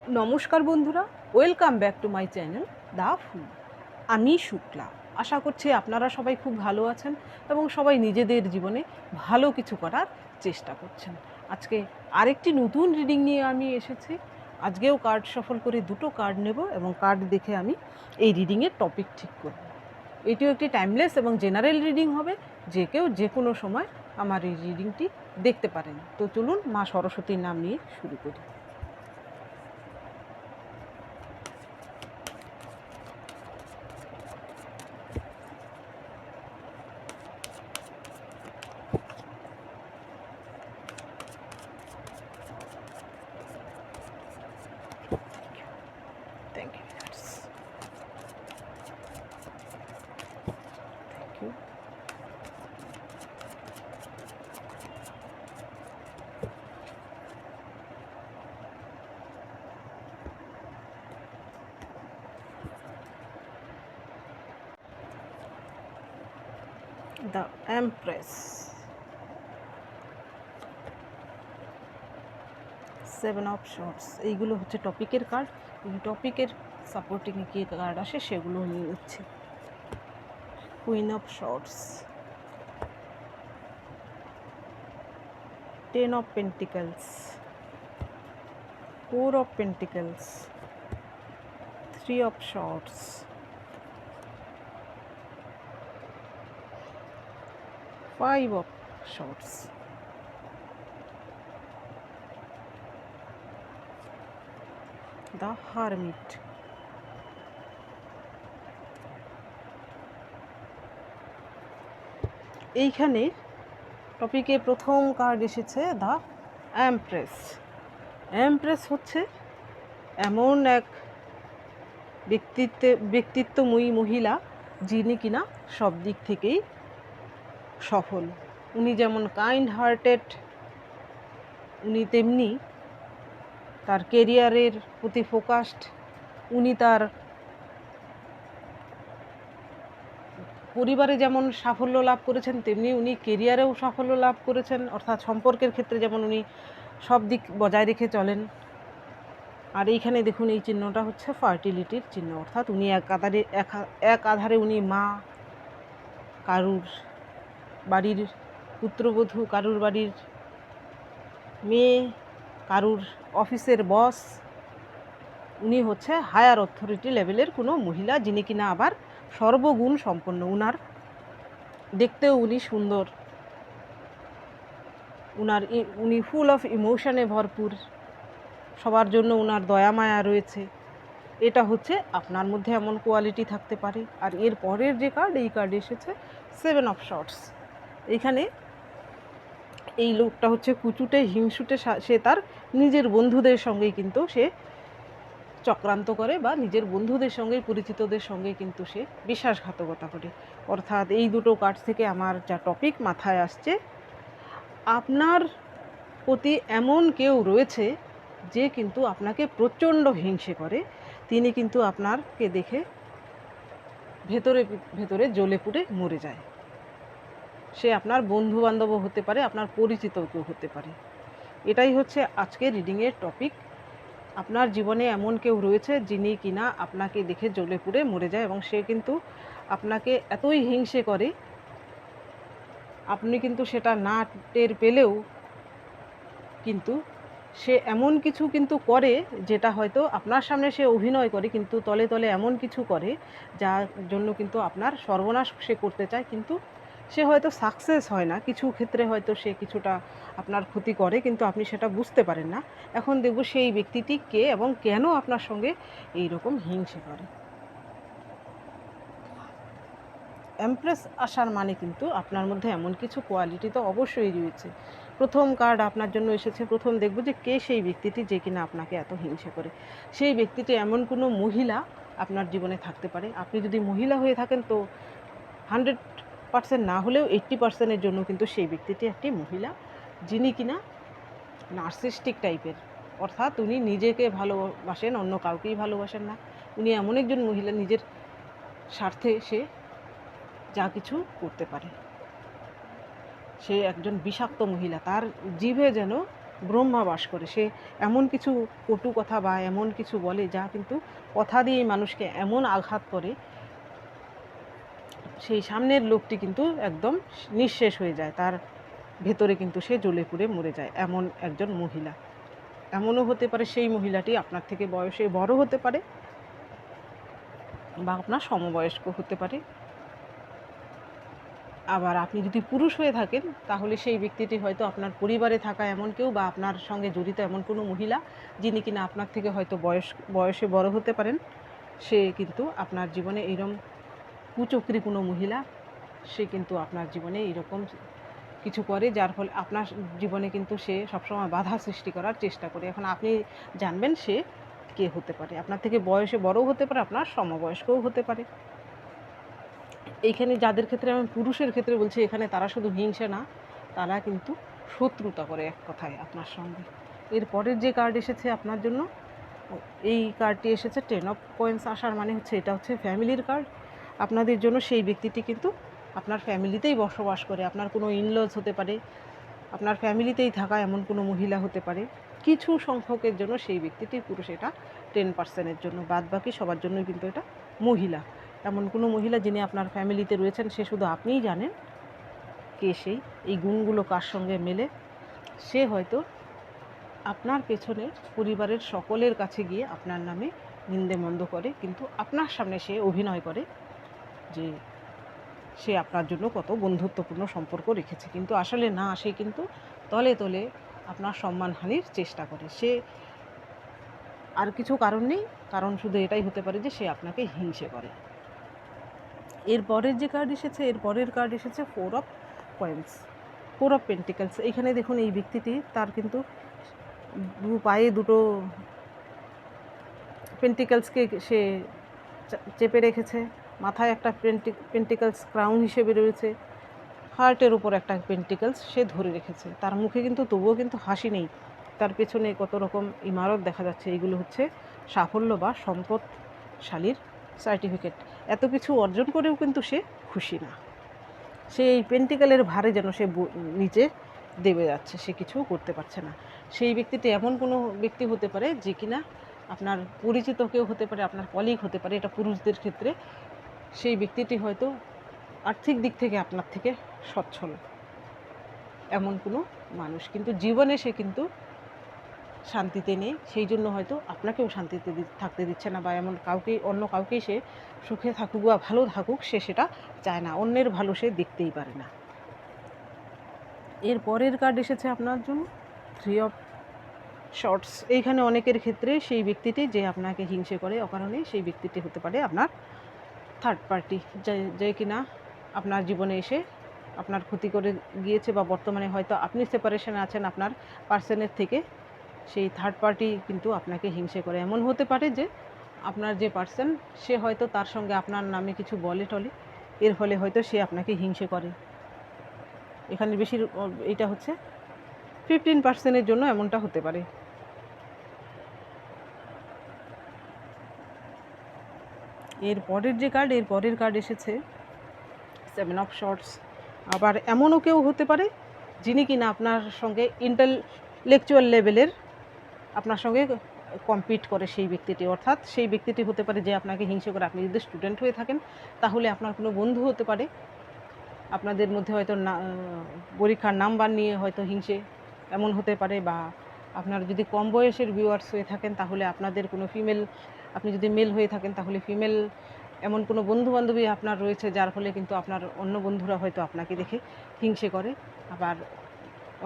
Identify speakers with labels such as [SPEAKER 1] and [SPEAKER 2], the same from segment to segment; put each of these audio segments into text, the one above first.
[SPEAKER 1] নমস্কার বন্ধুরা, welcome back to my channel the full. আমি শুক্লা। আশা করছি আপনারা সবাই খুব ভালো আছেন এবং সবাই নিজেদের জীবনে ভালো কিছু করার চেষ্টা করছেন। আজকে আরেকটি নতুন রিডিং নিয়ে আমি এসেছি। আজকেও কার্ড সফল করে দুটো কার্ড নেব এবং কার্ড দেখে আমি এই রিডিংয়ের টপিক ঠিক করব। এটিও একটি টাইমলেস এবং জেনারেল রিডিং হবে, যে কেউ যে কোনো সময় আমার এই রিডিংটি দেখতে পারেন। তো চলুন মা সরস্বতীর নাম নিয়ে শুরু করি। Thank you. Thank you. The empress, 7 of swords, এইগুলো হচ্ছে টপিকের কার্ড। এই টপিকের সাপোর্টিংয়ে কী কার্ড আসে সেগুলো নিয়ে নিচ্ছি। Queen of swords, 10 of pentacles, 4 of pentacles, 3 of swords, 5 of swords, the hermit, এইখানে টপিকে প্রথম কার্ড এসেছে দ্য এমপ্রেস। এমপ্রেস হচ্ছে এমন এক ব্যক্তিত্বময়ী মহিলা যিনি কিনা সব দিক থেকেই সফল। উনি যেমন কাইন্ড হার্টেড, উনি তেমনি তার কেরিয়ারের প্রতি ফোকাসড। উনি তার পরিবারে যেমন সাফল্য লাভ করেছেন, তেমনি উনি কেরিয়ারেও সাফল্য লাভ করেছেন। অর্থাৎ সম্পর্কের ক্ষেত্রে যেমন উনি সব দিক বজায় রেখে চলেন। আর এইখানে দেখুন, এই চিহ্নটা হচ্ছে ফার্টিলিটির চিহ্ন। অর্থাৎ উনি এক আধারে উনি মা, কারুর বাড়ির পুত্রবধূ, কারুর বাড়ির মেয়ে, কারুর অফিসের বস। উনি হচ্ছে হায়ার অথরিটি লেভেলের কোনো মহিলা, যিনি কিনা আবার সর্বগুণ সম্পন্ন। দেখতেও উনি সুন্দর, উনি ফুল অফ ইমোশনে ভরপুর, সবার জন্য উনার দয়া মায়া রয়েছে। এটা হচ্ছে আপনার মধ্যে এমন কোয়ালিটি থাকতে পারে। আর এর পরের যে কার্ড, এই কার্ড এসেছে 7 অফ শর্টস। এইখানে এই লোকটা হচ্ছে কুচুটে হিংসুটে। সে তার নিজের বন্ধুদের সঙ্গেই কিন্তু সে চক্রান্ত করে, বা নিজের বন্ধুদের সঙ্গে, পরিচিতদের সঙ্গে কিন্তু সে বিশ্বাসঘাতকতা করে। অর্থাৎ এই দুটো কার্ড থেকে আমার যা টপিক মাথায় আসছে, আপনার প্রতি এমন কেউ রয়েছে যে কিন্তু আপনাকে প্রচণ্ড হিংসে করে। তিনি কিন্তু আপনাকে দেখে ভেতরে ভেতরে জ্বলে পুড়ে মরে যায়। সে আপনার বন্ধু বান্ধবও হতে পারে, আপনার পরিচিত কেউ হতে পারে। এটাই হচ্ছে আজকের রিডিংয়ের টপিক। আপনার জীবনে এমন কেউ রয়েছে যিনি কিনা আপনাকে দেখে জ্বলে পুড়ে মরে যায়, এবং সে কিন্তু আপনাকে এতই হিংসে করে, আপনি কিন্তু সেটা না টের পেলেও কিন্তু সে এমন কিছু কিন্তু করে, যেটা হয়তো আপনার সামনে সে অভিনয় করে, কিন্তু তলে তলে এমন কিছু করে যার জন্য কিন্তু আপনার সর্বনাশ সে করতে চায়। কিন্তু সে হয়তো সাকসেস হয় না, কিছু ক্ষেত্রে হয়তো সে কিছুটা আপনার ক্ষতি করে, কিন্তু আপনি সেটা বুঝতে পারেন না। এখন দেখব সেই ব্যক্তিটি কে এবং কেন আপনার সঙ্গে এই রকম হিংসে করে। এমপ্রেস আসার মানে কিন্তু আপনার মধ্যে এমন কিছু কোয়ালিটি তো অবশ্যই রয়েছে। প্রথম কার্ড আপনার জন্য এসেছে। প্রথম দেখব যে কে সেই ব্যক্তিটি যে কিনা আপনাকে এত হিংসে করে। সেই ব্যক্তিটি এমন কোনো মহিলা আপনার জীবনে থাকতে পারে। আপনি যদি মহিলা হয়ে থাকেন তো 100% না হলেও 80%-এর জন্য কিন্তু সেই ব্যক্তিটি একটি মহিলা, যিনি কিনা নার্সিস্টিক টাইপের। অর্থাৎ উনি নিজেকে ভালোবাসেন, অন্য কাউকেই ভালোবাসেন না। উনি এমন একজন মহিলা, নিজের স্বার্থে সে যা কিছু করতে পারে। সে একজন বিষাক্ত মহিলা, তার জিভে যেন ব্রহ্মা বাস করে। সে এমন কিছু কটু কথা বা এমন কিছু বলে যা কিন্তু কথা দিয়ে মানুষকে এমন আঘাত করে, সেই সামনের লোকটি কিন্তু একদম নিঃশেষ হয়ে যায়, তার ভেতরে কিন্তু সে জ্বলে পুড়ে মরে যায়। এমন একজন মহিলা। এমনও হতে পারে সেই মহিলাটি আপনার থেকে বয়সে বড় হতে পারে বা আপনার সমবয়স্ক হতে পারে। আবার আপনি যদি পুরুষ হয়ে থাকেন তাহলে সেই ব্যক্তিটি হয়তো আপনার পরিবারে থাকা এমন কেউ বা আপনার সঙ্গে জড়িত এমন কোনো মহিলা যিনি কিনা আপনার থেকে হয়তো বয়সে বড় হতে পারেন। সে কিন্তু আপনার জীবনে এইরকম কুচক্রী কোনো মহিলা, সে কিন্তু আপনার জীবনে এইরকম কিছু করে যার ফলে আপনার জীবনে কিন্তু সে সবসময় বাধা সৃষ্টি করার চেষ্টা করে। এখন আপনি জানবেন সে কে হতে পারে। আপনার থেকে বয়সে বড়ও হতে পারে, আপনার সমবয়স্কও হতে পারে। এইখানে যাদের ক্ষেত্রে আমি পুরুষের ক্ষেত্রে বলছি, এখানে তারা শুধু হিংসা না, তারা কিন্তু শত্রুতা করে এক কথায় আপনার সঙ্গে। এর পরের যে কার্ড এসেছে আপনার জন্য, এই কার্ডটি এসেছে 10 অফ কয়েন্স। আসার মানে হচ্ছে এটা হচ্ছে ফ্যামিলির কার্ড। আপনাদের জন্য সেই ব্যক্তিটি কিন্তু আপনার ফ্যামিলিতেই বসবাস করে। আপনার কোনো ইনলজ হতে পারে, আপনার ফ্যামিলিতেই থাকা এমন কোনো মহিলা হতে পারে। কিছু সংখ্যকের জন্য সেই ব্যক্তিটি পুরুষ, এটা 10%-এর জন্য। বাদ বাকি সবার জন্যই কিন্তু এটা মহিলা। এমন কোনো মহিলা যিনি আপনার ফ্যামিলিতে রয়েছেন, সে শুধু আপনিই জানেন কে সেই। এই গুণগুলো কার সঙ্গে মেলে, সে হয়তো আপনার পেছনে পরিবারের সকলের কাছে গিয়ে আপনার নামে নিন্দে মন্দ করে, কিন্তু আপনার সামনে সে অভিনয় করে যে সে আপনার জন্য কত বন্ধুত্বপূর্ণ সম্পর্ক রেখেছে, কিন্তু আসলে না, সে কিন্তু তলে তলে আপনার সম্মানহানির চেষ্টা করে। সে আর কিছু কারণ নেই, কারণ শুধু এটাই হতে পারে যে সে আপনাকে হিংসে করে। এর পরের যে কার্ড এসেছে, এর পরের কার্ড এসেছে 4 অফ কয়েন্স, 4 অফ পেন্টিকলস। এখানে দেখুন এই ব্যক্তিটি, তার কিন্তু পায়ে দুটো পেন্টিকলসকে সে চেপে রেখেছে, মাথায় একটা পেন্টিকলস ক্রাউন হিসেবে রয়েছে, হার্টের উপর একটা পেন্টিকলস সে ধরে রেখেছে। তার মুখে কিন্তু তবুও কিন্তু হাসি নেই, তার পেছনে কত রকম ইমারত দেখা যাচ্ছে। এইগুলো হচ্ছে সাফল্য বা সম্পদশালীর সার্টিফিকেট। এত কিছু অর্জন করেও কিন্তু সে খুশি না, সে এই পেন্টিকেলের ভারে যেন সে নিচে দেবে যাচ্ছে, সে কিছু করতে পারছে না। সেই ব্যক্তিটি এমন কোনো ব্যক্তি হতে পারে যে কিনা আপনার পরিচিত কেউ হতে পারে, আপনার কলিগ হতে পারে, এটা পুরুষদের ক্ষেত্রে। সেই ব্যক্তিটি হয়তো আর্থিক দিক থেকে আপনার থেকে সচ্ছল এমন কোনো মানুষ, কিন্তু জীবনে সে কিন্তু শান্তিতে নেই। সেই জন্য হয়তো আপনাকেও শান্তিতে থাকতে দিচ্ছে না, বা এমন কাউকে, অন্য কাউকেই সে সুখে থাকুক বা ভালো থাকুক সে সেটা চায় না, অন্যের ভালো সে দেখতেই পারে না। এর পরের কার্ড এসেছে আপনার জন্য 3 অফ শর্টস। এইখানে অনেকের ক্ষেত্রে সেই ব্যক্তিটি যে আপনাকে হিংসে করে অকারণে, সেই ব্যক্তিটি হতে পারে আপনার থার্ড পার্টি, যে কিনা আপনার জীবনে এসে আপনার ক্ষতি করে গিয়েছে, বা বর্তমানে হয়তো আপনি সেপারেশনে আছেন আপনার পার্সনের থেকে। সেই থার্ড পার্টি কিন্তু আপনাকে হিংসে করে। এমন হতে পারে যে আপনার যে পার্সন, সে হয়তো তার সঙ্গে আপনার নামে কিছু বলে টলে, এর ফলে হয়তো সে আপনাকে হিংসে করে। এখানে বেশি এটা হচ্ছে 15%-এর জন্য এমনটা হতে পারে। এর পরের যে কার্ড, এর পরের কার্ড এসেছে 7 অফ শর্টস। আবার এমনও কেউ হতে পারে যিনি কিনা আপনার সঙ্গে ইন্টেলেকচুয়াল লেভেলের আপনার সঙ্গে কম্পিট করে সেই ব্যক্তিটি, অর্থাৎ সেই ব্যক্তিটি হতে পারে যে আপনাকে হিংসে করে। আপনি যদি স্টুডেন্ট হয়ে থাকেন তাহলে আপনার কোনো বন্ধু হতে পারে, আপনাদের মধ্যে হয়তো পরীক্ষার নাম্বার নিয়ে হয়তো হিংসে এমন হতে পারে। বা আপনার যদি কম বয়সের ভিউয়ার্স হয়ে থাকেন তাহলে আপনাদের কোনো ফিমেল, আপনি যদি মেল হয়ে থাকেন তাহলে ফিমেল এমন কোনো বন্ধুবান্ধবী আপনার রয়েছে যার ফলে কিন্তু আপনার অন্য বন্ধুরা হয়তো আপনাকে দেখে হিংসে করে। আবার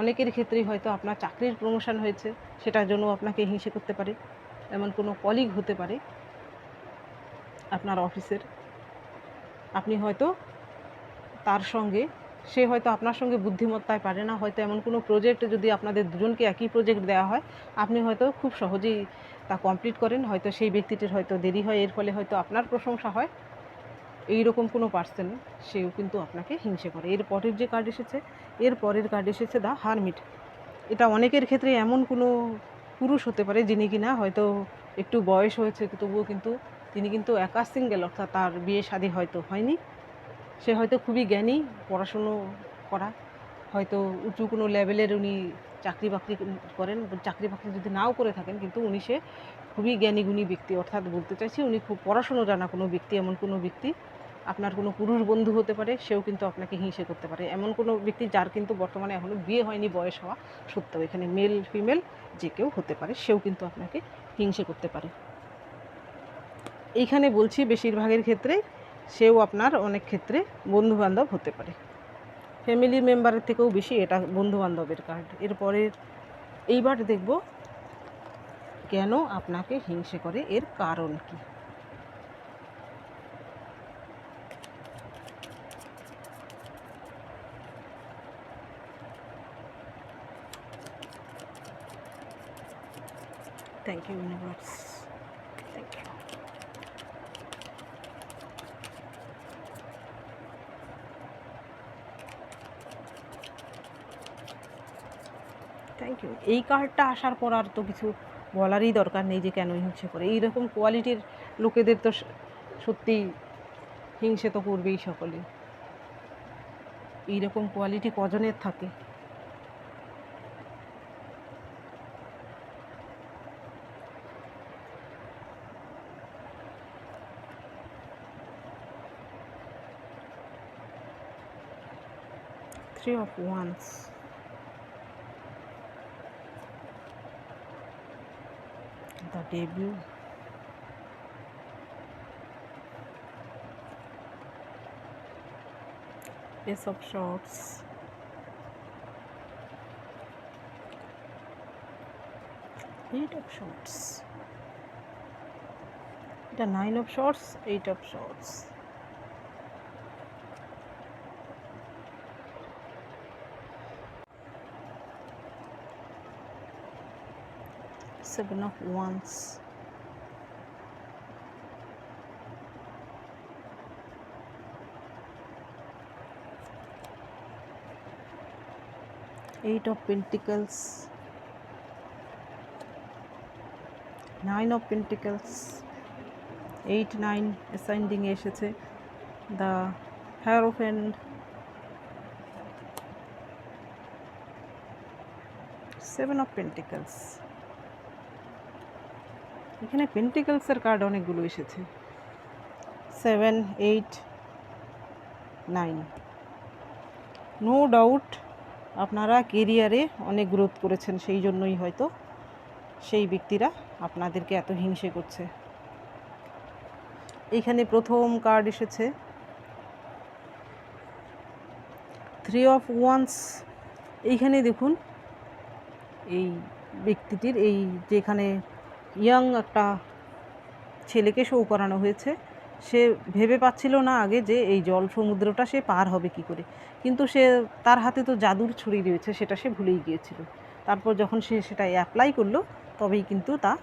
[SPEAKER 1] অনেকের ক্ষেত্রেই হয়তো আপনার চাকরির প্রমোশন হয়েছে, সেটার জন্য আপনাকে হিংসে করতে পারে। এমন কোনো কলিগ হতে পারে আপনার অফিসের, আপনি হয়তো তার সঙ্গে, সে হয়তো আপনার সঙ্গে বুদ্ধিমত্তায় পারে না, হয়তো এমন কোনো প্রজেক্ট যদি আপনাদের দুজনকে একই প্রজেক্ট দেওয়া হয়, আপনি হয়তো খুব সহজেই তা কমপ্লিট করেন, হয়তো সেই ব্যক্তিটির হয়তো দেরি হয়, এর ফলে হয়তো আপনার প্রশংসা হয়। এই রকম কোনো পার্সন, সেও কিন্তু আপনাকে হিংসে করে। এর পরের যে কার্ড এসেছে, এর পরের কার্ড এসেছে দ্য হারমিট। এটা অনেকের ক্ষেত্রে এমন কোনো পুরুষ হতে পারে যিনি কিনা হয়তো একটু বয়স হয়েছে তবুও কিন্তু তিনি কিন্তু একা সিঙ্গেল, অর্থাৎ তার বিয়ে শাদী হয়তো হয়নি। সে হয়তো খুবই জ্ঞানী, পড়াশুনো করা, হয়তো উঁচু কোনো লেভেলের উনি চাকরি বাকরি করেন, চাকরি বাকরি যদি নাও করে থাকেন, কিন্তু উনি সে খুবই জ্ঞানীগুণী ব্যক্তি, অর্থাৎ বলতে চাইছি উনি খুব পড়াশুনো জানা কোনো ব্যক্তি, এমন কোনো ব্যক্তি। আপনার কোনো পুরুষ বন্ধু হতে পারে, সেও কিন্তু আপনাকে হিংসে করতে পারে। এমন কোনো ব্যক্তি যার কিন্তু বর্তমানে এখনও বিয়ে হয়নি, বয়স হওয়া সত্ত্বেও, এখানে মেল ফিমেল যে কেউ হতে পারে, সেও কিন্তু আপনাকে হিংসে করতে পারে। এইখানে বলছি বেশিরভাগের ক্ষেত্রে সেও আপনার অনেক ক্ষেত্রে বন্ধুবান্ধব হতে পারে, ফ্যামিলি মেম্বারের থেকেও বেশি এটা বন্ধুবান্ধবের কার্ড। এরপরে এইবার দেখব কেন আপনাকে হিংসে করে, এর কারণ কি। Thank you universe, thank you. Thank you. এই কার্ডটা আসার পর আর তো কিছু বলারই দরকার নেই যে কেন হিংসে করে। এইরকম কোয়ালিটির লোকেদের তো সত্যিই হিংসে তো করবেই সকলে। এইরকম কোয়ালিটি কজনের থাকে? Three of Wands, the Devil, Ace of Swords, Eight of Swords, the Nine of Swords, Eight of Swords, Seven of Wands, Eight of Pentacles, Nine of Pentacles, 8, 9 ascending এসেছে, the Hierophant, Seven of Pentacles। এখানে পেন্টিকলসের card অনেকগুলো এসেছে, 7, 8, 9। No doubt আপনারা কেরিয়ারে অনেক growth করেছেন, সেই জন্যই হয়তো সেই ব্যক্তিরা আপনাদেরকে এত হিংসে করছে। এইখানে প্রথম কার্ড এসেছে থ্রি অফ ওয়ান্স। এইখানে দেখুন এই ব্যক্তিটির, এই যেখানে ইয়াং একটা ছেলেকে শো করানো হয়েছে, সে ভেবে পাচ্ছিল না আগে যে এই জল সমুদ্রটা সে পার হবে কি করে, কিন্তু সে তার হাতে তো জাদুর ছড়ি রয়েছে, সেটা সে ভুলেই গিয়েছিল। তারপর যখন সে সেটা অ্যাপ্লাই করলো, তবেই কিন্তু তা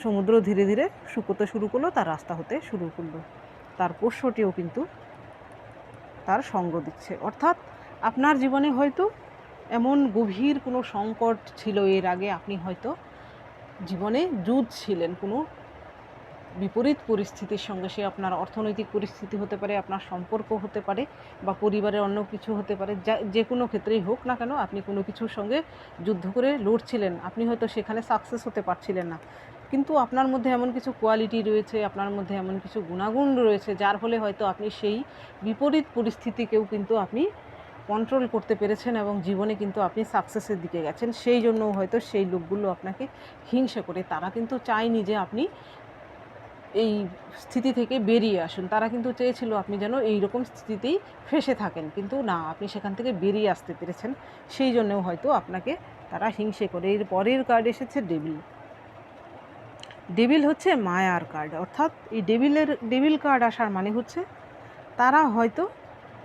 [SPEAKER 1] সমুদ্র ধীরে ধীরে শুকোতে শুরু করলো, তার রাস্তা হতে শুরু করলো। তার পোষ্যটিও কিন্তু তার সঙ্গ দিচ্ছে। অর্থাৎ আপনার জীবনে হয়তো এমন গভীর কোনো সংকট ছিল এর আগে, আপনি হয়তো জীবনে যুঝছিলেন কোনো বিপরীত পরিস্থিতির সঙ্গে। সে আপনার অর্থনৈতিক পরিস্থিতি হতে পারে, আপনার সম্পর্ক হতে পারে, বা পরিবারের অন্য কিছু হতে পারে। যে কোনো ক্ষেত্রেই হোক না কেন, আপনি কোনো কিছুর সঙ্গে যুদ্ধ করে লড়ছিলেন, আপনি হয়তো সেখানে সাকসেস হতে পারছিলেন না, কিন্তু আপনার মধ্যে এমন কিছু কোয়ালিটি রয়েছে, আপনার মধ্যে এমন কিছু গুণাগুণ রয়েছে, যার ফলে হয়তো আপনি সেই বিপরীত পরিস্থিতিকেও কিন্তু আপনি কন্ট্রোল করতে পেরেছেন এবং জীবনে কিন্তু আপনি সাকসেসের দিকে গেছেন। সেই জন্য হয়তো সেই লোকগুলো আপনাকে হিংসে করে। তারা কিন্তু চায়নি যে আপনি এই স্থিতি থেকে বেরিয়ে আসুন, তারা কিন্তু চেয়েছিল আপনি যেন এই রকম স্থিতিতেই ফেঁসে থাকেন, কিন্তু না, আপনি সেখান থেকে বেরিয়ে আসতে পেরেছেন, সেই জন্যও হয়তো আপনাকে তারা হিংসে করে। এর পরের কার্ড এসেছে ডেভিল। ডেভিল হচ্ছে মায়ার কার্ড, অর্থাৎ এই ডেভিল কার্ড আসার মানে হচ্ছে তারা হয়তো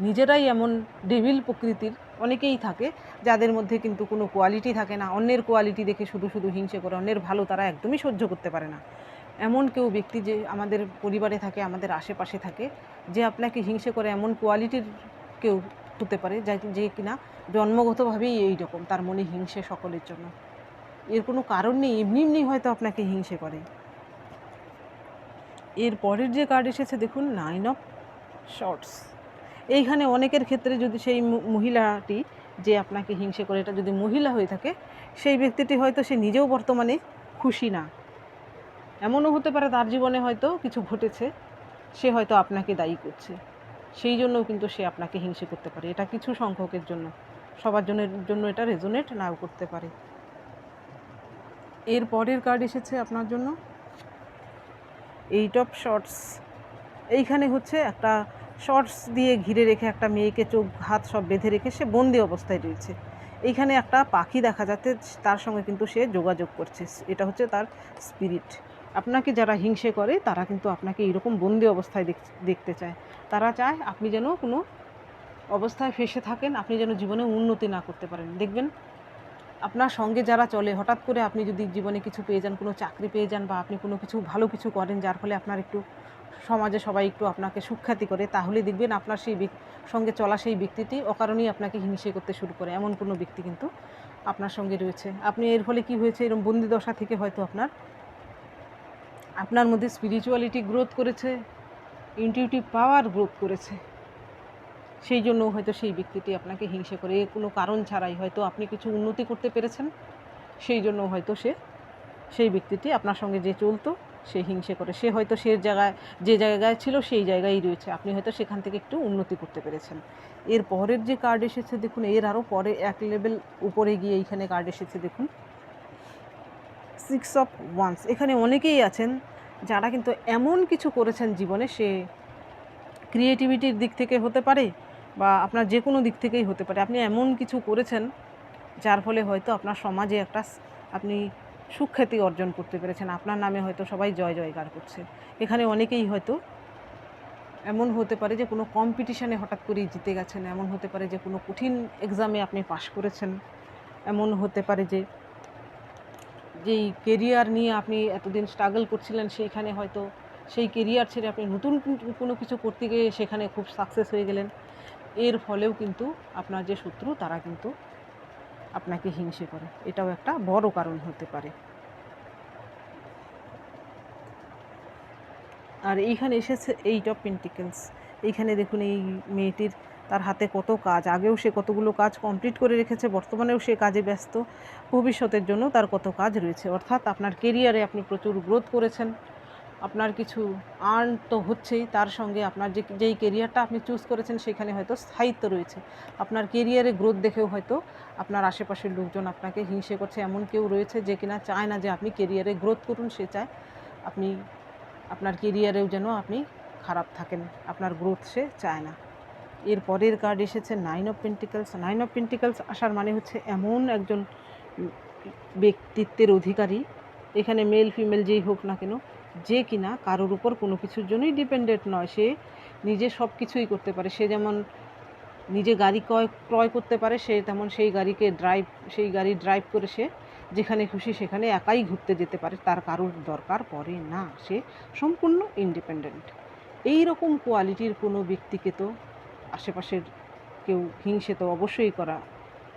[SPEAKER 1] নিজেরাই এমন ডেভিল প্রকৃতির, অনেকেই থাকে যাদের মধ্যে কিন্তু কোনো কোয়ালিটি থাকে না, অন্যের কোয়ালিটি দেখে শুধু শুধু হিংসে করে, অন্যের ভালো তারা একদমই সহ্য করতে পারে না। এমন কেউ ব্যক্তি যে আমাদের পরিবারে থাকে, আমাদের আশেপাশে থাকে, যে আপনাকে হিংসে করে, এমন কোয়ালিটির কেউ হতে পারে যে কিনা জন্মগতভাবেই এই রকম, তার মনে হিংসে সকলের জন্য, এর কোনো কারণ নেই, এমনি এমনি হয়তো আপনাকে হিংসে করে। এর পরের যে কার্ড এসেছে দেখুন, 9 অফ শর্টস। এইখানে অনেকের ক্ষেত্রে যদি সেই মহিলাটি যে আপনাকে হিংসে করে, এটা যদি মহিলা হয়ে থাকে সেই ব্যক্তিটি হয়তো সে নিজেও বর্তমানে খুশি না। এমনও হতে পারে তার জীবনে হয়তো কিছু ঘটেছে, সে হয়তো আপনাকে দায়ী করছে, সেই জন্যও কিন্তু সে আপনাকে হিংসে করতে পারে। এটা কিছু সংখ্যকের জন্য, সবার জন্য এটা রেজোনেট নাও করতে পারে। এর পরের কার্ড এসেছে আপনার জন্য 8 অফ শর্টস। এইখানে হচ্ছে একটা শর্টস দিয়ে ঘিরে রেখে একটা মেয়েকে চোখ হাত সব বেঁধে রেখে সে বন্দি অবস্থায় রয়েছে। এইখানে একটা পাখি দেখা যাচ্ছে, তার সঙ্গে কিন্তু সে যোগাযোগ করছে, এটা হচ্ছে তার স্পিরিট। আপনাকে যারা হিংসে করে তারা কিন্তু আপনাকে এইরকম বন্দি অবস্থায় দেখতে চায়। তারা চায় আপনি যেন কোনো অবস্থায় ফেঁসে থাকেন, আপনি যেন জীবনে উন্নতি না করতে পারেন। দেখবেন আপনার সঙ্গে যারা চলে, হঠাৎ করে আপনি যদি জীবনে কিছু পেয়ে যান, কোনো চাকরি পেয়ে যান, বা আপনি কোনো কিছু ভালো কিছু করেন যার ফলে আপনার একটু সমাজে সবাই একটু আপনাকে সুখ্যাতি করে, তাহলে দেখবেন আপনার সেই সঙ্গে চলা সেই ব্যক্তিটি অকারণেই আপনাকে হিংসে করতে শুরু করে। এমন কোনো ব্যক্তি কিন্তু আপনার সঙ্গে রয়েছে। আপনি এর ফলে কি হয়েছে, এরকম বন্দি দশা থেকে হয়তো আপনার মধ্যে স্পিরিচুয়ালিটি গ্রোথ করেছে, ইনটিউটিভ পাওয়ার গ্রোথ করেছে, সেই জন্য হয়তো সেই ব্যক্তিটি আপনাকে হিংসে করে। কোনো কারণ ছাড়াই হয়তো আপনি কিছু উন্নতি করতে পেরেছেন, সেই জন্য হয়তো সেই ব্যক্তিটি আপনার সঙ্গে যে চলতো সে হিংসে করে। সে হয়তো যে জায়গায় ছিল সেই জায়গায় রয়েছে, আপনি হয়তো সেখান থেকে একটু উন্নতি করতে পেরেছেন। এর পরের যে কার্ড এসেছে দেখুন, এর আরও পরে এক লেভেল উপরে গিয়ে এইখানে কার্ড এসেছে দেখুন 6 অফ ওয়ান্স। এখানে অনেকেই আছেন যারা কিন্তু এমন কিছু করেছেন জীবনে, সে ক্রিয়েটিভিটির দিক থেকে হতে পারে বা আপনার যে কোনো দিক থেকেই হতে পারে। আপনি এমন কিছু করেছেন যার ফলে হয়তো আপনার সমাজে আপনি সুখ্যাতি অর্জন করতে পেরেছেন, আপনার নামে হয়তো সবাই জয় জয়কার করছে। এখানে অনেকেই হয়তো এমন হতে পারে যে কোনো কম্পিটিশানে হঠাৎ করেই জিতে গেছেন, এমন হতে পারে যে কোনো কঠিন এক্সামে আপনি পাশ করেছেন, এমন হতে পারে যে যেই কেরিয়ার নিয়ে আপনি এতদিন স্ট্রাগল করছিলেন সেইখানে হয়তো সেই কেরিয়ার ছেড়ে আপনি নতুন কোনো কিছু করতে গিয়ে সেখানে খুব সাকসেস হয়ে গেলেন। এর ফলেও কিন্তু আপনার যে শত্রু তারা কিন্তু আপনাকে হিংসে করে, এটাও একটা বড় কারণ হতে পারে। আর এইখানে এসেছে 8 অফ পেন্টিকলস। এইখানে দেখুন এই মেয়েটির, তার হাতে কত কাজ, আগেও সে কতগুলো কাজ কমপ্লিট করে রেখেছে, বর্তমানেও সে কাজে ব্যস্ত, ভবিষ্যতের জন্য তার কত কাজ রয়েছে। অর্থাৎ আপনার কেরিয়ারে আপনি প্রচুর গ্রোথ করেছেন, আপনার কিছু আর্ন তো হচ্ছেই, তার সঙ্গে আপনার যেই কেরিয়ারটা আপনি চুজ করেছেন সেখানে হয়তো স্থায়িত্ব রয়েছে। আপনার কেরিয়ারে গ্রোথ দেখেও হয়তো আপনার আশেপাশের লোকজন আপনাকে হিংসে করছে। এমন কেউ রয়েছে যে কিনা চায় না যে আপনি কেরিয়ারে গ্রোথ করুন, সে চায় আপনি আপনার কেরিয়ারেও যেন আপনি খারাপ থাকেন, আপনার গ্রোথ সে চায় না। এর পরের কার্ড এসেছে 9 অফ পেন্টিকলস। 9 অফ পেন্টিকলস আসার মানে হচ্ছে এমন একজন ব্যক্তিত্বের অধিকারী, এখানে মেল ফিমেল যেই হোক না কেন, যে কিনা কারোর উপর কোনো কিছুর জন্যই ডিপেন্ডেন্ট নয়, সে নিজে সব কিছুই করতে পারে। সে যেমন নিজে গাড়ি ক্রয় করতে পারে, সে তেমন সেই গাড়ি ড্রাইভ করে সে যেখানে খুশি সেখানে একাই ঘুরতে যেতে পারে, তার কারোর দরকার পড়ে না, সে সম্পূর্ণ ইন্ডিপেন্ডেন্ট। এই রকম কোয়ালিটির কোনো ব্যক্তিকে তো আশেপাশের কেউ হিংসে তো অবশ্যই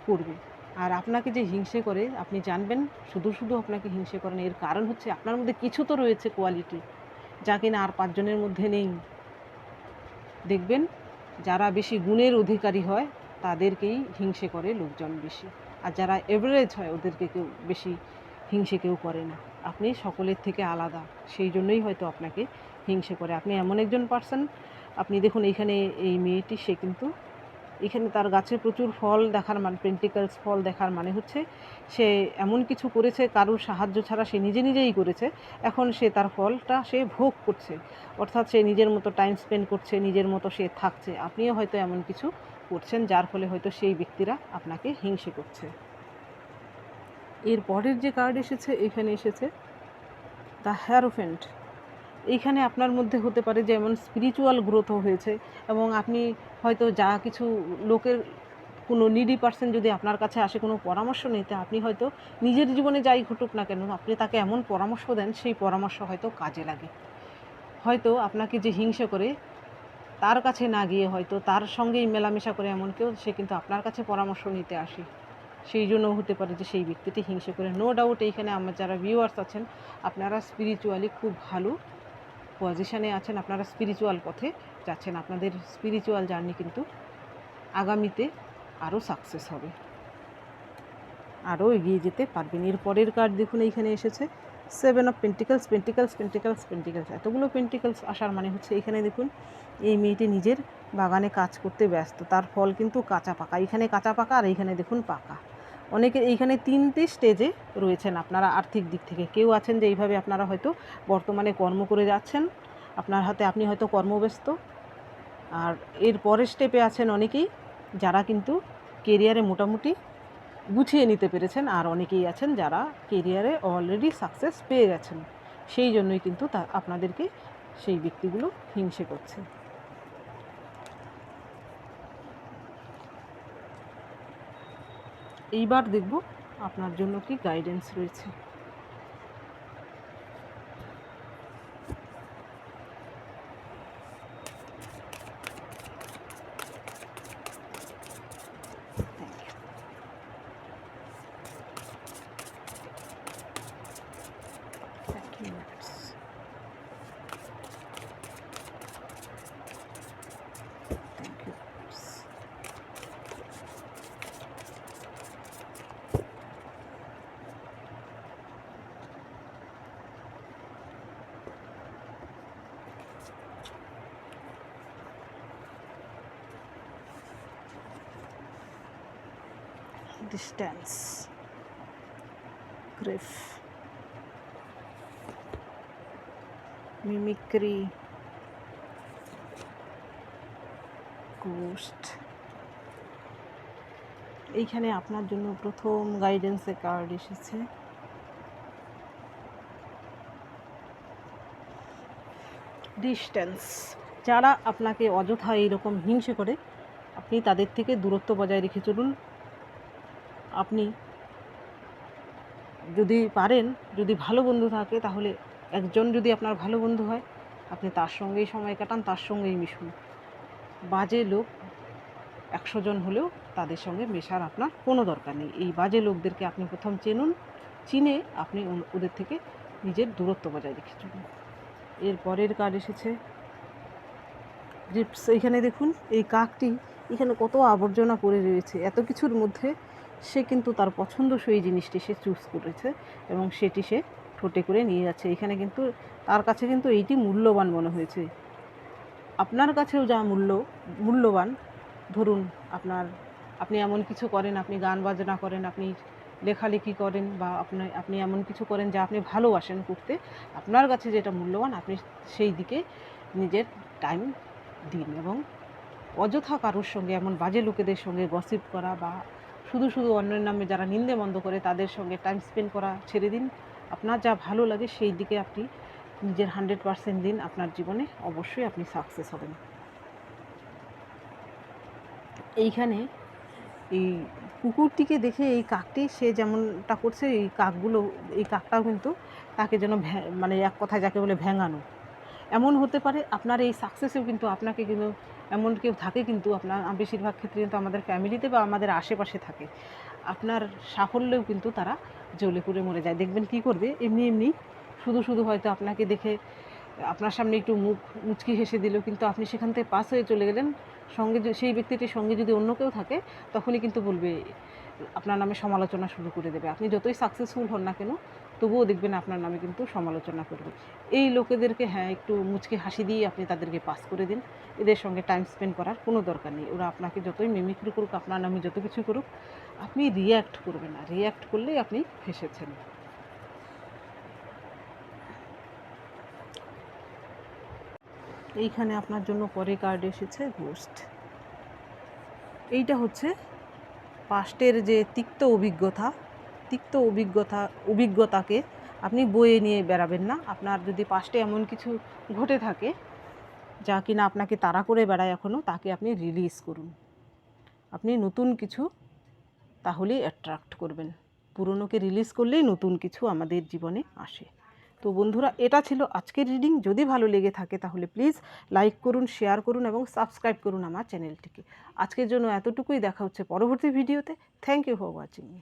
[SPEAKER 1] করবে। আর আপনাকে যে হিংসে করে আপনি জানবেন, শুধু আপনাকে হিংসে করেন, এর কারণ হচ্ছে আপনার মধ্যে কিছু তো রয়েছে কোয়ালিটি যা কিনা আর 5 জনের মধ্যে নেই। দেখবেন যারা বেশি গুণের অধিকারী হয় তাদেরকেই হিংসে করে লোকজন বেশি, আর যারা এভারেজ হয় ওদেরকে কেউ বেশি হিংসে কেউ করে না। আপনি সকলের থেকে আলাদা, সেই জন্যই হয়তো আপনাকে হিংসে করে। আপনি এমন একজন পার্সন, আপনি দেখুন এইখানে এই মেয়েটি, সে কিন্তু এখানে তার গাছে প্রচুর ফল দেখার মানে, পেন্টিকলস ফল দেখার মানে হচ্ছে সে এমন কিছু করেছে কারোর সাহায্য ছাড়া, সে নিজেই করেছে, এখন সে তার ফলটা সে ভোগ করছে। অর্থাৎ সে নিজের মতো টাইম স্পেন্ড করছে, নিজের মতো সে থাকছে। আপনিও হয়তো এমন কিছু করছেন যার ফলে হয়তো সেই ব্যক্তিরা আপনাকে হিংসে করছে। এর পরের যে কার্ড এসেছে, এখানে এসেছে দ্য হ্যারোফেন্ট। এইখানে আপনার মধ্যে হতে পারে যে এমন স্পিরিচুয়াল গ্রোথও হয়েছে, এবং আপনি হয়তো যা কিছু লোকের কোনো নিডি পার্সন যদি আপনার কাছে আসে কোনো পরামর্শ নিতে, আপনি হয়তো নিজের জীবনে যাই ঘটুক না কেন আপনি তাকে এমন পরামর্শ দেন, সেই পরামর্শ হয়তো কাজে লাগে। হয়তো আপনাকে যে হিংসে করে তার কাছে না গিয়ে হয়তো তার সঙ্গেই মেলামেশা করে এমন কেউ, সে কিন্তু আপনার কাছে পরামর্শ নিতে আসে, সেই জন্য হতে পারে যে সেই ব্যক্তিটি হিংসে করে। নো ডাউট এইখানে আমার যারা ভিউয়ার্স আছেন আপনারা স্পিরিচুয়ালি খুব ভালো পজিশানে আছেন, আপনারা স্পিরিচুয়াল পথে যাচ্ছেন, আপনাদের স্পিরিচুয়াল জার্নি কিন্তু আগামীতে আরও সাকসেস হবে, আরও এগিয়ে যেতে পারবেন। এর পরের কার্ড দেখুন, এইখানে এসেছে 7 of pentacles, pentacles, pentacles, pentacles. এতগুলো পেন্টিকলস আসার মানে হচ্ছে এখানে দেখুন এই মেয়েটি নিজের বাগানে কাজ করতে ব্যস্ত, তার ফল কিন্তু কাঁচা পাকা। এইখানে কাঁচা পাকা আর এইখানে দেখুন পাকা। অনেকে এইখানে 3টে স্টেজে রয়েছেন আপনারা আর্থিক দিক থেকে। কেউ আছেন যে এইভাবে আপনারা হয়তো বর্তমানে কর্ম করে যাচ্ছেন, আপনার হাতে আপনি হয়তো কর্মব্যস্ত। আর এর পরের স্টেপে আছেন অনেকেই যারা কিন্তু কেরিয়ারে মোটামুটি গুছিয়ে নিতে পেরেছেন, আর অনেকেই আছেন যারা কেরিয়ারে অলরেডি সাকসেস পেয়ে গেছেন। সেই জন্যই কিন্তু আপনাদেরকে সেই ব্যক্তিগুলো হিংসে করছে। এইবার দেখব আপনার জন্য কি গাইডেন্স রয়েছে। Distance, grief, mimicry, ghost। এইখানে আপনার জন্য প্রথম গাইডেন্সের কার্ড এসেছে ডিস্টেন্স। যারা আপনাকে অযথা এইরকম হিংসে করে, আপনি তাদের থেকে দূরত্ব বজায় রেখে চলুন। আপনি যদি পারেন, যদি ভালো বন্ধু থাকে, তাহলে একজন যদি আপনার ভালো বন্ধু হয়, আপনি তার সঙ্গেই সময় কাটান, তার সঙ্গেই মিশুন। বাজে লোক 100 জন হলেও তাদের সঙ্গে মেশার আপনার কোনো দরকার নেই। এই বাজে লোকদেরকে আপনি প্রথম চিনে আপনি ওদের থেকে নিজের দূরত্ব বজায় রেখে চলুন। এর পরের কার্ড এসেছে গ্রিপস। এইখানে দেখুন এই কাকটি এখানে কত আবর্জনা পড়ে রয়েছে, এত কিছুর মধ্যে সে কিন্তু তার পছন্দসই জিনিসটি সে চুজ করেছে এবং সেটি সে ঠোঁটে করে নিয়ে যাচ্ছে। এখানে কিন্তু তার কাছে কিন্তু এইটি মূল্যবান মনে হয়েছে। আপনার কাছেও যা মূল্যবান, ধরুন আপনি এমন কিছু করেন, আপনি গান বাজনা করেন, আপনি লেখালেখি করেন, বা আপনি এমন কিছু করেন যা আপনি ভালোবাসেন করতে, আপনার কাছে যেটা মূল্যবান আপনি সেই দিকে নিজের টাইম দিন। এবং অযথা কারোর সঙ্গে, এমন বাজে লোকেদের সঙ্গে গসিপ করা বা শুধু অন্যের নামে যারা নিন্দে মন্দ করে তাদের সঙ্গে টাইম স্পেন্ড করা ছেড়ে দিন। আপনার যা ভালো লাগে সেই দিকে আপনি নিজের 100% দিন। আপনার জীবনে অবশ্যই আপনি সাকসেস হবেন। এইখানে এই কুকুরটিকে দেখে এই কাকটি সে যেমনটা করছে, এই কাকটাও কিন্তু তাকে যেন মানে এক কথায় যাকে বলে ভেঙানো। এমন হতে পারে আপনার এই সাকসেসেও কিন্তু আপনাকে কিন্তু এমন কেউ থাকে, কিন্তু আপনার বেশিরভাগ ক্ষেত্রে কিন্তু আমাদের ফ্যামিলিতে বা আমাদের আশেপাশে থাকে, আপনার সাফল্যেও কিন্তু তারা জ্বলে পুড়ে মরে যায়। দেখবেন কী করবে, এমনি শুধু হয়তো আপনাকে দেখে আপনার সামনে একটু মুখ মুচকি হেসে দিল, কিন্তু আপনি সেখান থেকে পাস হয়ে চলে গেলেন, সঙ্গে সেই ব্যক্তিটির সঙ্গে যদি অন্য কেউ থাকে তখনই কিন্তু বলবে, আপনার নামে সমালোচনা শুরু করে দেবে। আপনি যতই সাকসেসফুল হন না কেন, তবুও দেখবেন আপনার নামে কিন্তু সমালোচনা করবে। এই লোকেদেরকে একটু মুচকি হাসি দিয়ে আপনি তাদেরকে পাস করে দিন। এদের সঙ্গে টাইম স্পেন্ড করার কোনো দরকার নেই। ওরা আপনাকে যতই মিমিক্রি করুক, আপনার নামে যত কিছু করুক, আপনি রিয়্যাক্ট করবেন না। রিয়্যাক্ট করলেই আপনি ফেসেছেন। এইখানে আপনার জন্য পরে কার্ড এসেছে গোস্ট। এইটা হচ্ছে পাস্টের যে তিক্ত অভিজ্ঞতাকে আপনি বয়ে নিয়ে বেড়াবেন না। আপনার যদি পাস্টে এমন কিছু ঘটে থাকে যা কিনা আপনাকে তাড়া করে বেড়ায় এখনও, তাকে আপনি রিলিজ করুন। আপনি নতুন কিছু তাহলেই অ্যাট্রাক্ট করবেন। পুরনোকে রিলিজ করলেই নতুন কিছু আমাদের জীবনে আসে। তো বন্ধুরা, এটা ছিল আজকের রিডিং। যদি ভালো লেগে থাকে তাহলে প্লিজ লাইক করুন, শেয়ার করুন এবং সাবস্ক্রাইব করুন আমার চ্যানেলটিকে। আজকের জন্য এতটুকুই। দেখা হচ্ছে পরবর্তী ভিডিওতে। Thank you for watching me.